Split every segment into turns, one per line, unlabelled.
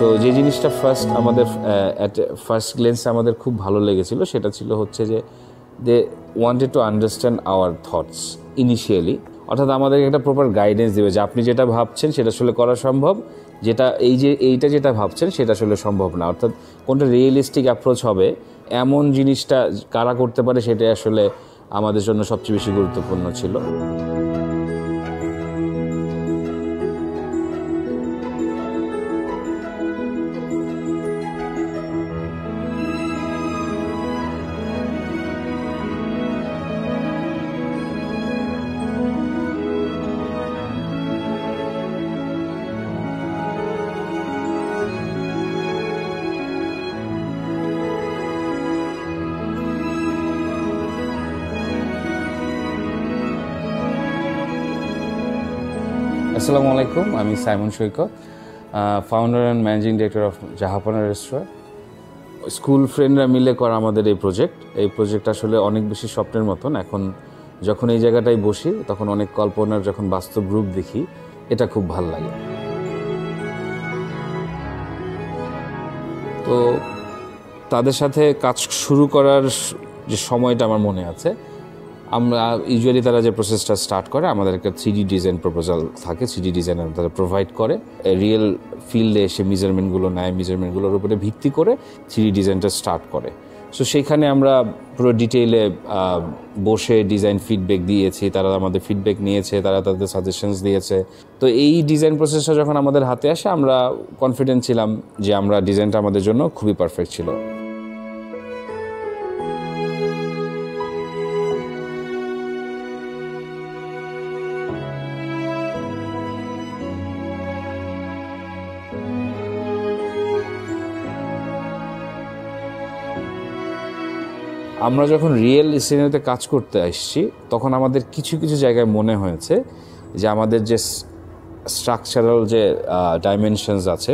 So যে জিনিসটা first গ্লেন্সে আমাদের খুব ভালো লেগেছিল সেটা ছিল হচ্ছে যে they wanted to understand our thoughts initially, অর্থাৎ আমাদেরকে একটা প্রপার গাইডেন্স দেবে যে আপনি যেটা ভাবছেন সেটা আসলে করা সম্ভব, এইটা যেটা ভাবছেন সেটা আসলে সম্ভব না, অর্থাৎ কোনটা রিয়েলিস্টিক অ্যাপ্রোচ হবে এমন জিনিসটা কারা করতে পারে সেটাই আসলে আমাদের জন্য সবচেয়ে বেশি গুরুত্বপূর্ণ ছিল। আসসালামু আলাইকুম, আমি Simon Saikat, founder and managing director of জাহাপনা রেস্টুরেন্ট। স্কুল ফ্রেন্ডরা মিলে করা আমাদের এই প্রজেক্ট আসলে অনেক বেশি স্বপ্নের মতন। এখন যখন এই জায়গাটায় বসি তখন অনেক কল্পনার যখন বাস্তব রূপ দেখি, এটা খুব ভাল লাগে। তো তাদের সাথে কাজ শুরু করার যে সময়টা আমার মনে আছে, আমরা ইউজুয়ালি তারা যে প্রসেসটা স্টার্ট করে, আমাদের একটা 3D ডিজাইন প্রপোজাল থাকে, 3D ডিজাইনার তারা প্রোভাইড করে, রিয়েল ফিল্ডে এসে মেজারমেন্টগুলো নেয়, মেজারমেন্টগুলোর উপরে ভিত্তি করে 3D ডিজাইনটা স্টার্ট করে। সো সেইখানে আমরা পুরো ডিটেইলে বসে ডিজাইন ফিডব্যাক দিয়েছি, তারা আমাদের ফিডব্যাক নিয়েছে, তারা তাদের সাজেশনস দিয়েছে। তো এই ডিজাইন প্রসেসটা যখন আমাদের হাতে আসে, আমরা কনফিডেন্ট ছিলাম যে আমরা ডিজাইনটা আমাদের জন্য খুবই পারফেক্ট ছিল। আমরা যখন রিয়েল সিনেমাতে কাজ করতে আসছি তখন আমাদের কিছু কিছু জায়গায় মনে হয়েছে যে আমাদের যে স্ট্রাকচারাল যে ডাইমেনশনস আছে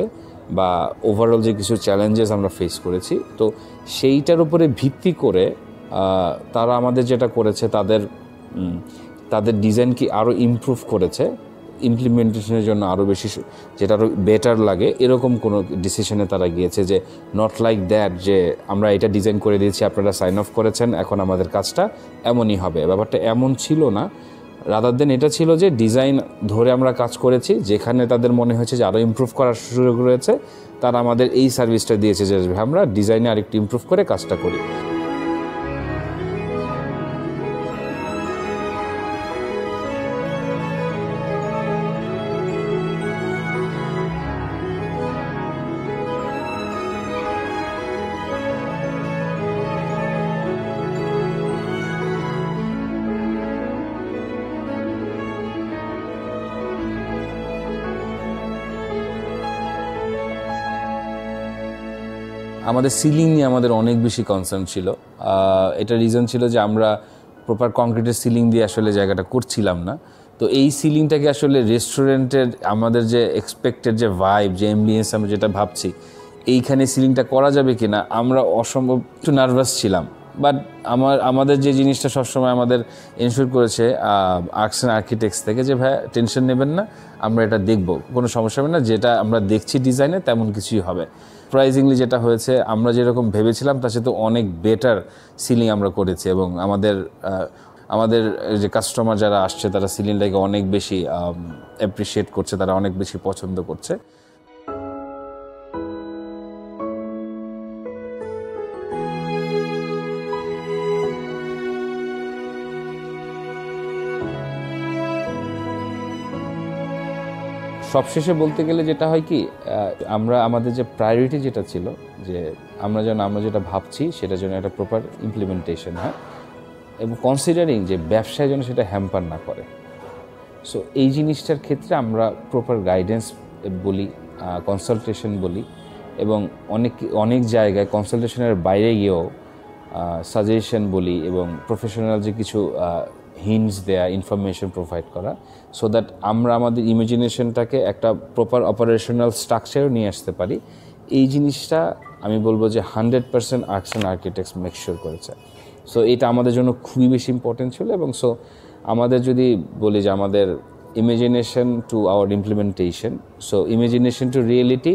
বা ওভারঅল যে কিছু চ্যালেঞ্জেস আমরা ফেস করেছি, তো সেইটার উপরে ভিত্তি করে তারা আমাদের যেটা করেছে, তাদের ডিজাইন কি আরও ইমপ্রুভ করেছে, ইমপ্লিমেন্টেশনের জন্য আরও বেশি যেটা আরও বেটার লাগে, এরকম কোনো ডিসিশনে তারা গিয়েছে। যে নট লাইক দ্যাট যে আমরা এটা ডিজাইন করে দিয়েছি, আপনারা সাইন অফ করেছেন, এখন আমাদের কাজটা এমনই হবে। ব্যাপারটা এমন ছিল না, রাদার দেন এটা ছিল যে ডিজাইন ধরে আমরা কাজ করেছি, যেখানে তাদের মনে হয়েছে যে আরও ইমপ্রুভ করার সুযোগ রয়েছে, তারা আমাদের এই সার্ভিসটা দিয়েছে যে আমরা ডিজাইনে আরেকটু ইমপ্রুভ করে কাজটা করি। আমাদের সিলিং নিয়ে আমাদের অনেক বেশি কনসার্ন ছিল। এটা রিজন ছিল যে আমরা প্রপার কংক্রিটের সিলিং দিয়ে আসলে জায়গাটা করছিলাম না। তো এই সিলিংটাকে আসলে রেস্টুরেন্টের আমাদের যে এক্সপেক্টেড যে ভাইব, যে অ্যাম্বিয়েন্স আমরা যেটা ভাবছি, এইখানে সিলিংটা করা যাবে কিনা আমরা অসম্ভব একটু নার্ভাস ছিলাম। বাট আমাদের যে জিনিসটা সবসময় আমাদের এনশিওর করেছে আর্টস অ্যান্ড আর্কিটেক্টস থেকে, যে ভাই টেনশন নেবেন না, আমরা এটা দেখব, কোনো সমস্যা হবে না, যেটা আমরা দেখছি ডিজাইনে তেমন কিছুই হবে। সারপ্রাইজিংলি যেটা হয়েছে, আমরা যেরকম ভেবেছিলাম তার সাথে অনেক বেটার সিলিং আমরা করেছি, এবং আমাদের যে কাস্টমার যারা আসছে তারা সিলিংটাকে অনেক বেশি অ্যাপ্রিসিয়েট করছে, তারা অনেক বেশি পছন্দ করছে। সবশেষে বলতে গেলে যেটা হয় কি, আমাদের যে প্রায়োরিটি যেটা ছিল, যে আমরা যেটা ভাবছি সেটা যেন একটা প্রপার ইমপ্লিমেন্টেশন হয়, এবং কনসিডারিং যে ব্যবসায় যেন সেটা হ্যাম্পার না করে। সো এই জিনিসটার ক্ষেত্রে আমরা প্রপার গাইডেন্স বলি, কনসালটেশন বলি, এবং অনেক জায়গায় কনসালটেশনের বাইরে গিয়েও সাজেশন বলি, এবং প্রফেশনাল যে কিছু হিন্টস দেয়া, ইনফরমেশন প্রোভাইড করা, সো দ্যাট আমরা আমাদের ইমাজিনেশনটাকে একটা প্রপার অপারেশনাল স্ট্রাকচারও নিয়ে আসতে পারি। এই জিনিসটা আমি বলবো যে 100% আর্টস অ্যান্ড আর্কিটেক্টস মেকশিওর করেছে। সো এটা আমাদের জন্য খুবই বেশি ইম্পর্টেন্ট ছিল। এবং সো আমাদের যদি বলি যে আমাদের imagination to our implementation, so imagination to reality,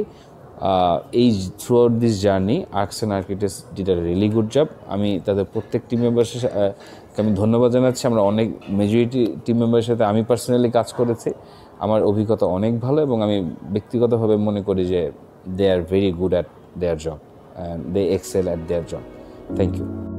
এই throughout this journey arcs and architects did a really good job. আমি তাদের প্রত্যেক টিম মেম্বারসের আমি ধন্যবাদ জানাচ্ছি। আমরা অনেক মেজরিটি টিম মেম্বারের সাথে আমি পার্সোনালি কাজ করেছি, আমার অভিজ্ঞতা অনেক ভালো এবং আমি ব্যক্তিগতভাবে মনে করি যে they are very good at their job and they excel at their job. Thank you.